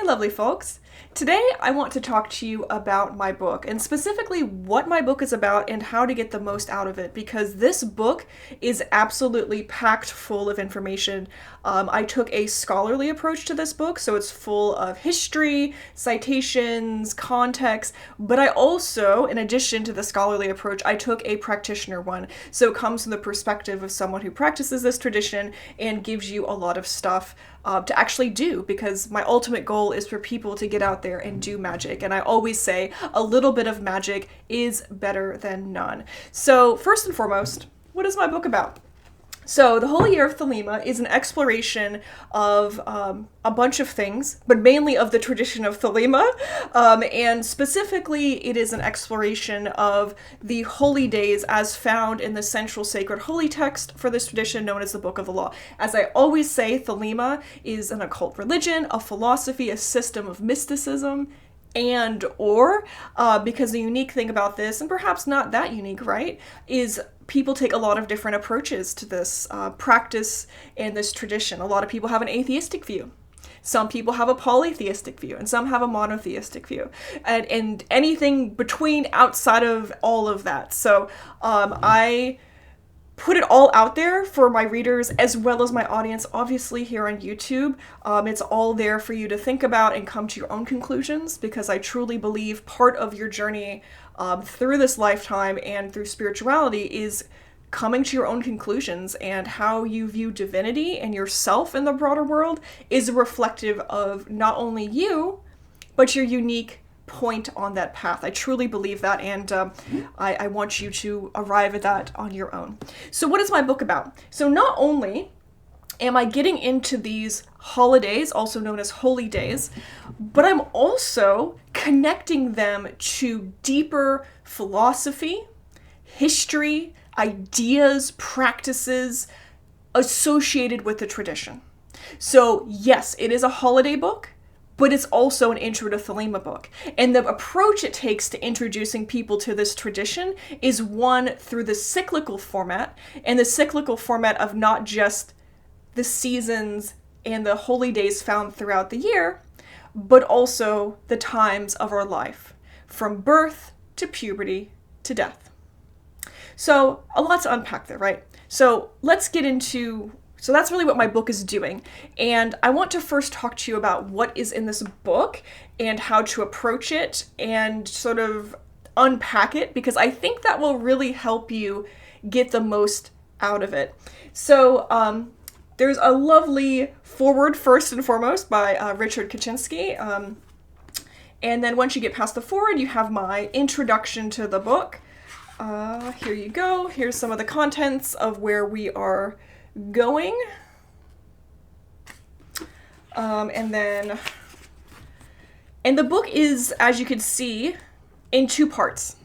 lovely folks. Today I want to talk to you about my book, and specifically what my book is about and how to get the most out of it, because this book is absolutely packed full of information. I took a scholarly approach to this book, so it's full of history, citations, context, but I also, in addition to the scholarly approach, I took a practitioner one. So it comes from the perspective of someone who practices this tradition and gives you a lot of stuff to actually do, because my ultimate goal is for people to get out there and do magic. And I always say a little bit of magic is better than none. So first and foremost, what is my book about? So the Holy Year of Thelema is an exploration of a bunch of things, but mainly of the tradition of Thelema, and specifically it is an exploration of the holy days as found in the central sacred holy text for this tradition known as the Book of the Law. As I always say, Thelema is an occult religion, a philosophy, a system of mysticism, because the unique thing about this, and perhaps not that unique, right, is people take a lot of different approaches to this practice and this tradition. A lot of people have an atheistic view. Some people have a polytheistic view, and some have a monotheistic view, and anything between outside of all of that. So I put it all out there for my readers as well as my audience, obviously here on YouTube. It's all there for you to think about and come to your own conclusions, because I truly believe part of your journey through this lifetime and through spirituality is coming to your own conclusions, and how you view divinity and yourself in the broader world is reflective of not only you, but your unique point on that path. I truly believe that, and I want you to arrive at that on your own. So what is my book about? So not only am I getting into these holidays, also known as holy days, but I'm also connecting them to deeper philosophy, history, ideas, practices associated with the tradition. So yes, it is a holiday book, but it's also an Intro to Thelema book. And the approach it takes to introducing people to this tradition is one through the cyclical format, and the cyclical format of not just the seasons and the holy days found throughout the year, but also the times of our life, from birth to puberty to death. So a lot to unpack there, right? So let's get into, so that's really what my book is doing. And I want to first talk to you about what is in this book and how to approach it and sort of unpack it, because I think that will really help you get the most out of it. So there's a lovely foreword first and foremost by Richard Kaczynski. And then once you get past the foreword, you have my introduction to the book. Here you go. Here's some of the contents of where we are going. And the book is, as you can see, in two parts.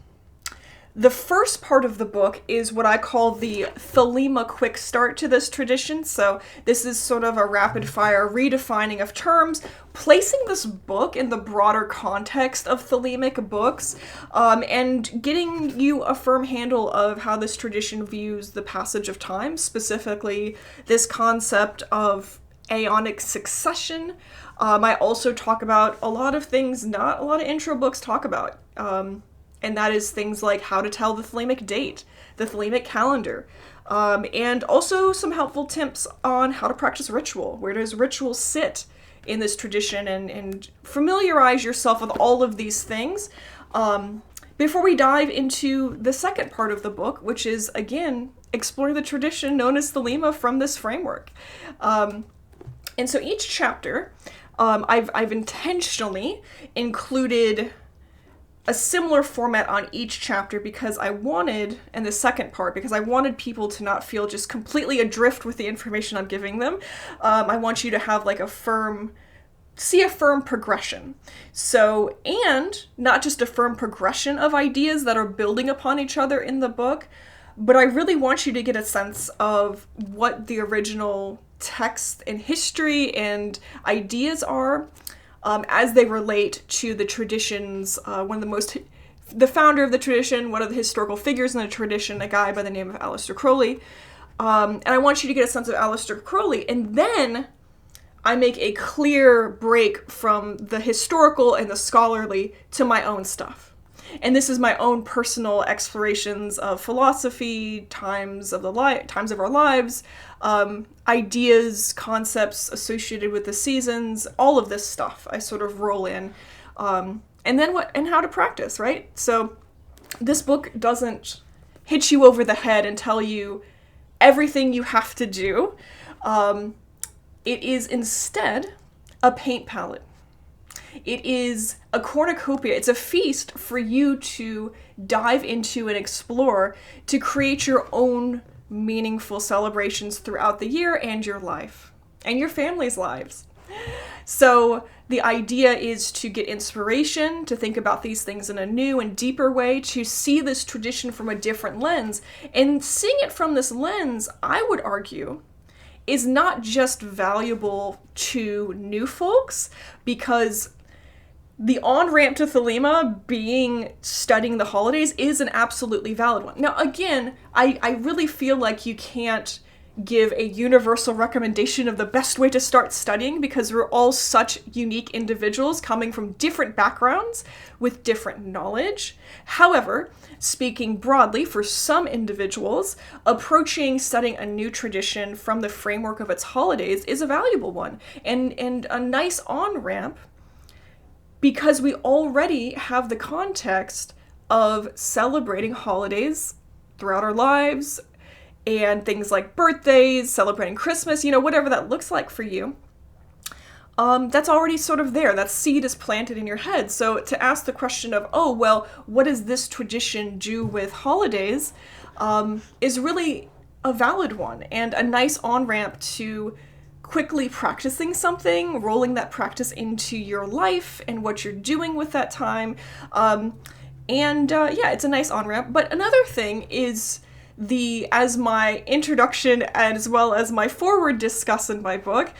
The first part of the book is what I call the Thelema quick start to this tradition. So this is sort of a rapid fire redefining of terms, placing this book in the broader context of Thelemic books, and getting you a firm handle of how this tradition views the passage of time, specifically this concept of aeonic succession. I also talk about a lot of things not a lot of intro books talk about. And that is things like how to tell the Thelemic date, the Thelemic calendar, and also some helpful tips on how to practice ritual. Where does ritual sit in this tradition, and familiarize yourself with all of these things before we dive into the second part of the book, which is, again, exploring the tradition known as Thelema from this framework. And so each chapter, I've intentionally included a similar format on each chapter, because I wanted, and the second part, because I wanted people to not feel just completely adrift with the information I'm giving them. I want you to have like a firm progression. So, and not just a firm progression of ideas that are building upon each other in the book, but I really want you to get a sense of what the original text and history and ideas are, as they relate to the traditions. The founder of the tradition, one of the historical figures in the tradition, a guy by the name of Aleister Crowley. And I want you to get a sense of Aleister Crowley. And then I make a clear break from the historical and the scholarly to my own stuff. And this is my own personal explorations of philosophy, times of our lives, ideas, concepts associated with the seasons, all of this stuff I sort of roll in. And then how to practice, right? So this book doesn't hit you over the head and tell you everything you have to do. It is instead a paint palette. It is a cornucopia. It's a feast for you to dive into and explore to create your own meaningful celebrations throughout the year and your life and your family's lives. So the idea is to get inspiration, to think about these things in a new and deeper way, to see this tradition from a different lens. And seeing it from this lens, I would argue, is not just valuable to new folks, because the on-ramp to Thelema being studying the holidays is an absolutely valid one. Now, again, I really feel like you can't give a universal recommendation of the best way to start studying, because we're all such unique individuals coming from different backgrounds with different knowledge. However, speaking broadly, for some individuals, approaching studying a new tradition from the framework of its holidays is a valuable one and a nice on-ramp, because we already have the context of celebrating holidays throughout our lives, and things like birthdays, celebrating Christmas, whatever that looks like for you. That's already sort of there. That seed is planted in your head. So to ask the question of, what does this tradition do with holidays, is really a valid one and a nice on-ramp to quickly practicing something, rolling that practice into your life and what you're doing with that time. It's a nice on-ramp. But another thing is, as my introduction as well as my forward discuss in my book,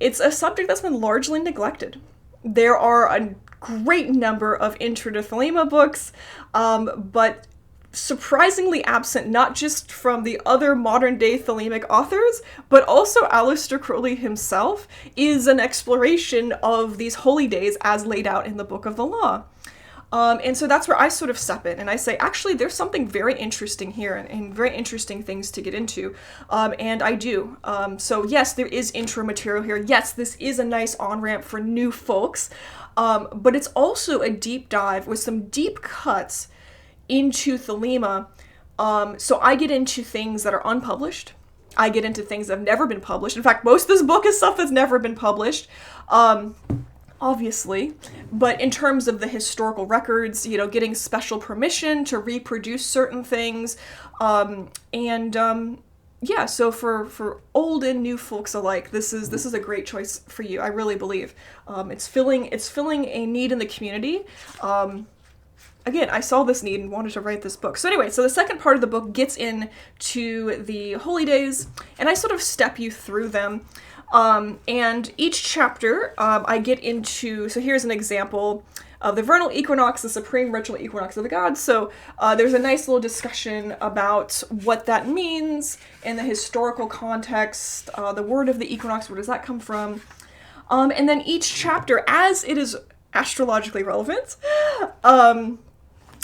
it's a subject that's been largely neglected. There are a great number of Intro to Thelema books, but surprisingly absent not just from the other modern day Thelemic authors, but also Aleister Crowley himself is an exploration of these holy days as laid out in the Book of the Law. And so that's where I sort of step in and I say, actually, there's something very interesting here and very interesting things to get into. And I do. So yes, there is intro material here. Yes, this is a nice on-ramp for new folks. But it's also a deep dive with some deep cuts into Thelema. So I get into things that are unpublished. I get into things that have never been published. In fact, most of this book is stuff that's never been published. Obviously, but in terms of the historical records, getting special permission to reproduce certain things, so for old and new folks alike, this is a great choice for you. I really believe it's filling a need in the community. Again, I saw this need and wanted to write this book. So anyway, so the second part of the book gets into the holy days, and I sort of step you through them. And each chapter, I get into, so here's an example of the vernal equinox, the supreme ritual equinox of the gods. So there's a nice little discussion about what that means in the historical context, the word of the equinox, where does that come from? And then each chapter, as it is astrologically relevant,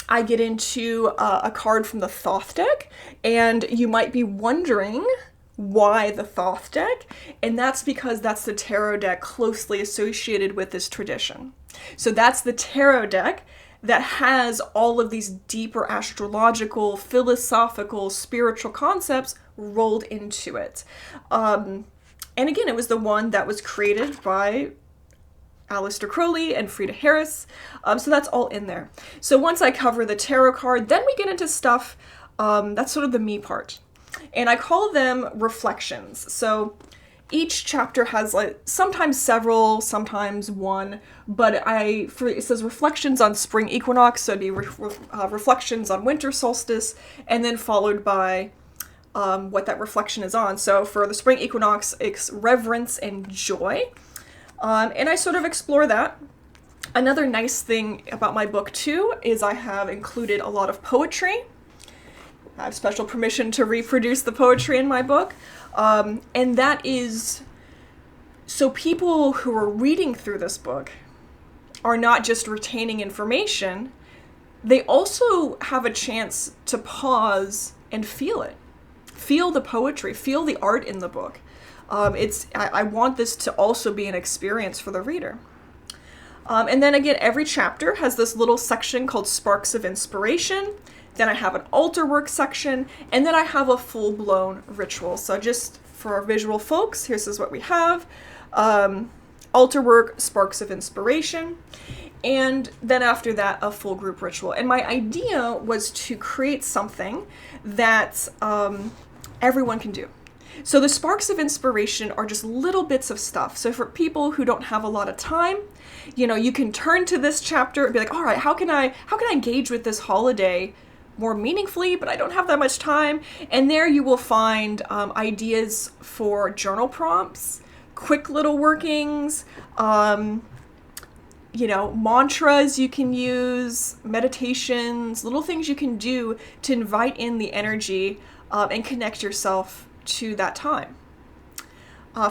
I get into a card from the Thoth deck, and you might be wondering why the Thoth deck, and that's because that's the tarot deck closely associated with this tradition. So that's the tarot deck that has all of these deeper astrological, philosophical, spiritual concepts rolled into it. And again, it was the one that was created by Aleister Crowley and Frida Harris. So that's all in there. So once I cover the tarot card, then we get into stuff, that's sort of the me part. And I call them reflections. So each chapter has sometimes several, sometimes one, but it says reflections on spring equinox, so it'd be reflections on winter solstice, and then followed by what that reflection is on. So for the spring equinox, it's reverence and joy. And I sort of explore that. Another nice thing about my book too is I have included a lot of poetry. I have special permission to reproduce the poetry in my book. And that is So people who are reading through this book are not just retaining information, they also have a chance to pause and feel it. Feel the poetry, feel the art in the book. I want this to also be an experience for the reader. And then again, every chapter has this little section called Sparks of Inspiration. Then I have an altar work section, and then I have a full-blown ritual. So just for our visual folks, here's what we have. Altar work, Sparks of Inspiration, and then after that, a full group ritual. And my idea was to create something that everyone can do. So the Sparks of Inspiration are just little bits of stuff. So for people who don't have a lot of time, you can turn to this chapter and be like, all right, how can I engage with this holiday more meaningfully, but I don't have that much time? And there you will find ideas for journal prompts, quick little workings, mantras you can use, meditations, little things you can do to invite in the energy and connect yourself to that time.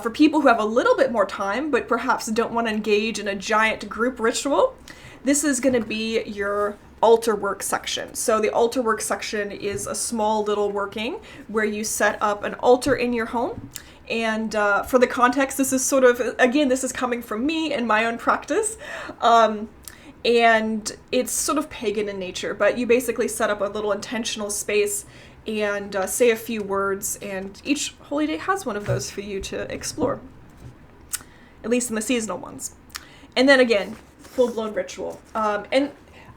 For people who have a little bit more time, but perhaps don't want to engage in a giant group ritual, this is going to be your altar work section. So the altar work section is a small little working where you set up an altar in your home. And for the context, this is sort of, again, this is coming from me and my own practice. And it's sort of pagan in nature, but you basically set up a little intentional space and say a few words, and each holy day has one of those for you to explore, at least in the seasonal ones. And then again, full-blown ritual. And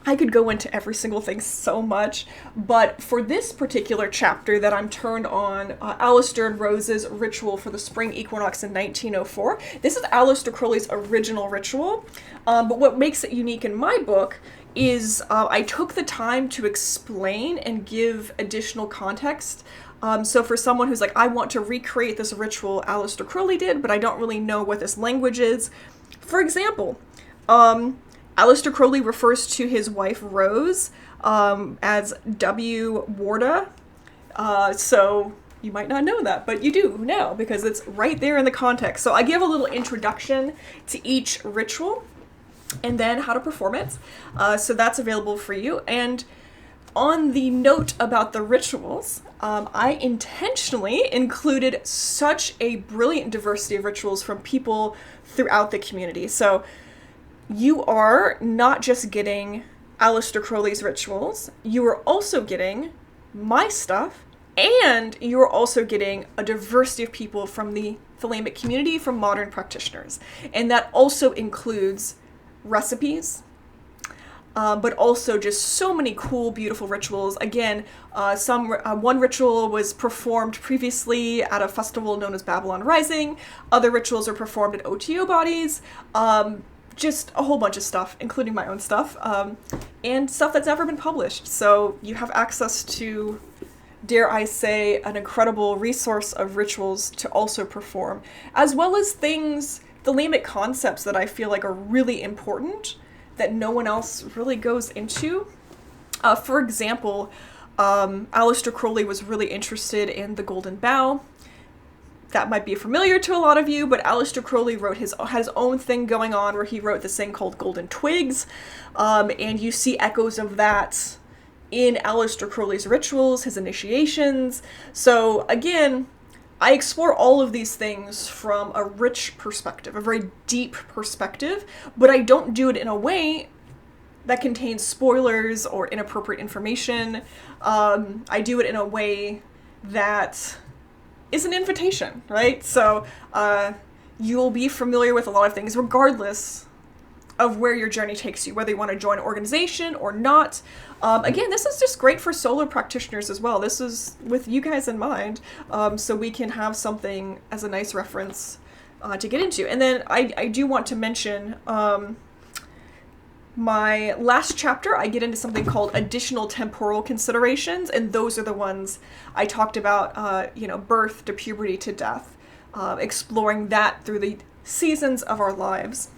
I could go into every single thing so much, but for this particular chapter that I'm turned on, Aleister and Rose's ritual for the spring equinox in 1904, this is Aleister Crowley's original ritual, but what makes it unique in my book is I took the time to explain and give additional context. So for someone who's like, I want to recreate this ritual Aleister Crowley did, but I don't really know what this language is. For example, Aleister Crowley refers to his wife Rose as W. Warda. So you might not know that, but you do now because it's right there in the context. So I give a little introduction to each ritual and then how to perform it. So that's available for you. And on the note about the rituals, I intentionally included such a brilliant diversity of rituals from people throughout the community. So you are not just getting Aleister Crowley's rituals, you are also getting my stuff, and you are also getting a diversity of people from the Thelemic community, from modern practitioners. And that also includes recipes, but also just so many cool, beautiful rituals. Again, one ritual was performed previously at a festival known as Babylon Rising. Other rituals are performed at OTO bodies. Just a whole bunch of stuff, including my own stuff, and stuff that's never been published. So you have access to, dare I say, an incredible resource of rituals to also perform, as well as things, Thelemic concepts that I feel like are really important that no one else really goes into. For example, Aleister Crowley was really interested in the Golden Bough. That might be familiar to a lot of you, but Aleister Crowley had his own thing going on where he wrote this thing called Golden Twigs, and you see echoes of that in Aleister Crowley's rituals, his initiations. So again, I explore all of these things from a rich perspective, a very deep perspective, but I don't do it in a way that contains spoilers or inappropriate information. I do it in a way that is an invitation, right? So you'll be familiar with a lot of things regardless of where your journey takes you, whether you want to join an organization or not. Again, this is just great for solo practitioners as well. This is with you guys in mind, so we can have something as a nice reference to get into. And then I do want to mention my last chapter, I get into something called additional temporal considerations, and those are the ones I talked about, birth to puberty to death, exploring that through the seasons of our lives.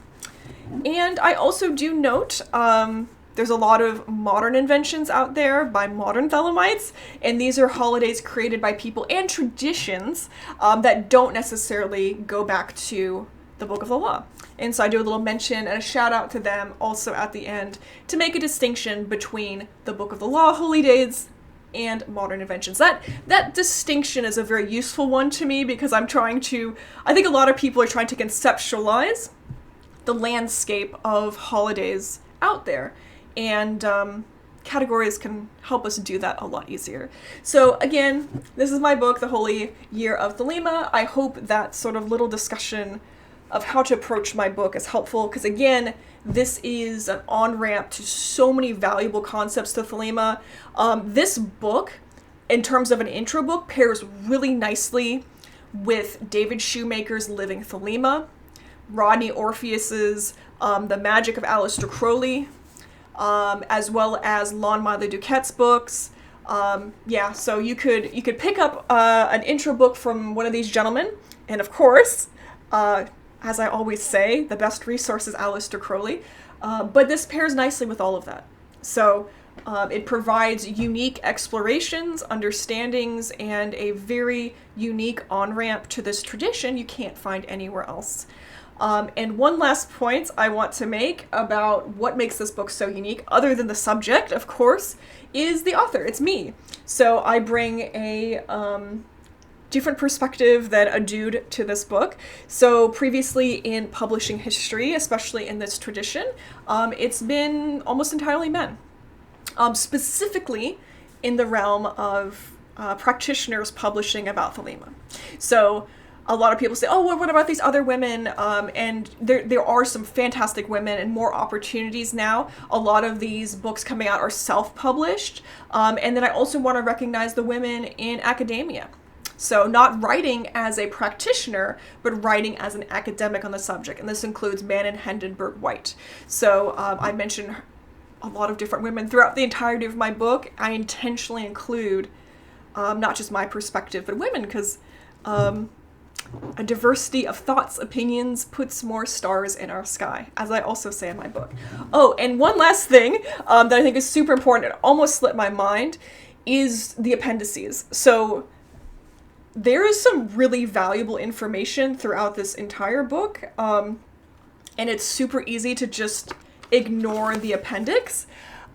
And I also do note there's a lot of modern inventions out there by modern Thelemites, and these are holidays created by people and traditions that don't necessarily go back to the Book of the Law. And so I do a little mention and a shout out to them also at the end to make a distinction between the Book of the Law, Holy Days, and Modern Inventions. That distinction is a very useful one to me because I think a lot of people are trying to conceptualize the landscape of holidays out there. And categories can help us do that a lot easier. So again, this is my book, The Holy Year of Thelema. I hope that sort of little discussion of how to approach my book is helpful, because again, this is an on-ramp to so many valuable concepts to Thelema. This book, in terms of an intro book, pairs really nicely with David Shoemaker's Living Thelema, Rodney Orpheus's The Magic of Aleister Crowley, as well as Lon Miley Duquette's books. So you could pick up an intro book from one of these gentlemen, and of course, as I always say, the best resource is Aleister Crowley, but this pairs nicely with all of that. So it provides unique explorations, understandings, and a very unique on-ramp to this tradition you can't find anywhere else. And one last point I want to make about what makes this book so unique, other than the subject, of course, is the author. It's me. So I bring a different perspective than a dude to this book. So previously in publishing history, especially in this tradition, it's been almost entirely men. Specifically in the realm of practitioners publishing about Thelema. So a lot of people say, oh, well, what about these other women? And there are some fantastic women and more opportunities now. A lot of these books coming out are self-published. And then I also want to recognize the women in academia. So not writing as a practitioner, but writing as an academic on the subject. And this includes Manon Hindenburg White. So I mentioned a lot of different women throughout the entirety of my book. I intentionally include not just my perspective, but women, because a diversity of thoughts, opinions puts more stars in our sky, as I also say in my book. Oh, and one last thing that I think is super important, it almost slipped my mind, is the appendices. So there is some really valuable information throughout this entire book, and it's super easy to just ignore the appendix,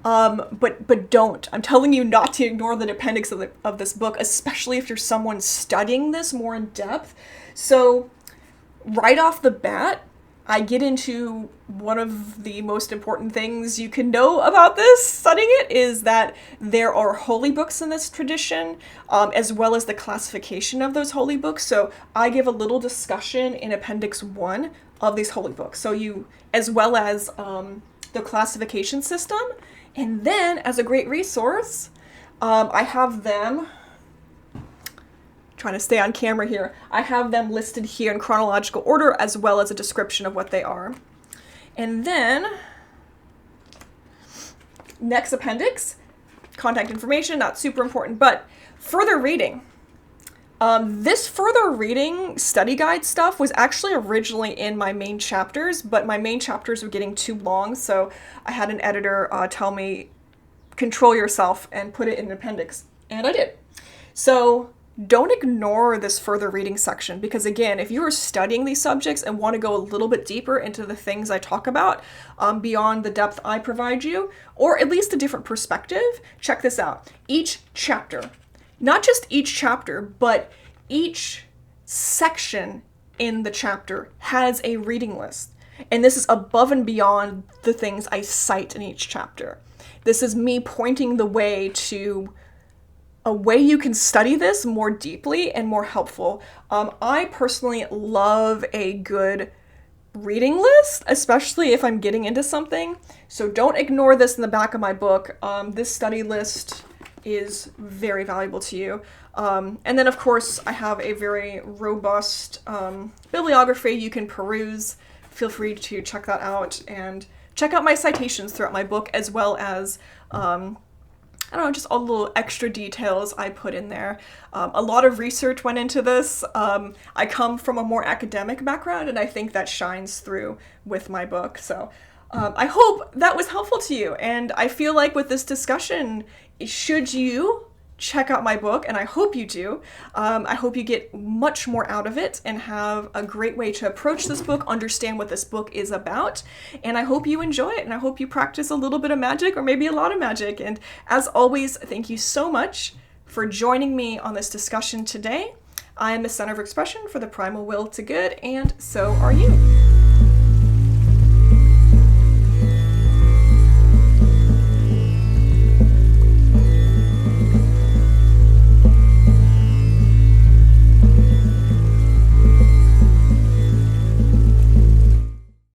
but don't. I'm telling you not to ignore the appendix of this book, especially if you're someone studying this more in depth. So right off the bat, I get into one of the most important things you can know about this, studying it, is that there are holy books in this tradition, as well as the classification of those holy books. So I give a little discussion in Appendix 1 of these holy books. So as well as the classification system. And then, as a great resource, I have them, trying to stay on camera here, I have them listed here in chronological order, as well as a description of what they are. And then, next appendix, contact information, not super important, but further reading. This further reading study guide stuff was actually originally in my main chapters, but my main chapters were getting too long, so I had an editor tell me, control yourself and put it in an appendix, and I did. So don't ignore this further reading section, because again, if you are studying these subjects and want to go a little bit deeper into the things I talk about, beyond the depth I provide you, or at least a different perspective, check this out. Each chapter, not just each chapter, but each section in the chapter has a reading list. And this is above and beyond the things I cite in each chapter. This is me pointing the way to a way you can study this more deeply and more helpful. I personally love a good reading list, especially if I'm getting into something. So don't ignore this in the back of my book. This study list is very valuable to you. And then, of course, I have a very robust bibliography you can peruse. Feel free to check that out and check out my citations throughout my book, as well as I don't know, just all the little extra details I put in there. A lot of research went into this. I come from a more academic background, and I think that shines through with my book. So I hope that was helpful to you. And I feel like with this discussion, should you check out my book, and I hope you do. I hope you get much more out of it and have a great way to approach this book, understand what this book is about, and I hope you enjoy it, and I hope you practice a little bit of magic, or maybe a lot of magic. And as always, thank you so much for joining me on this discussion today. I am the Center of Expression for the Primal Will to Good, and so are you.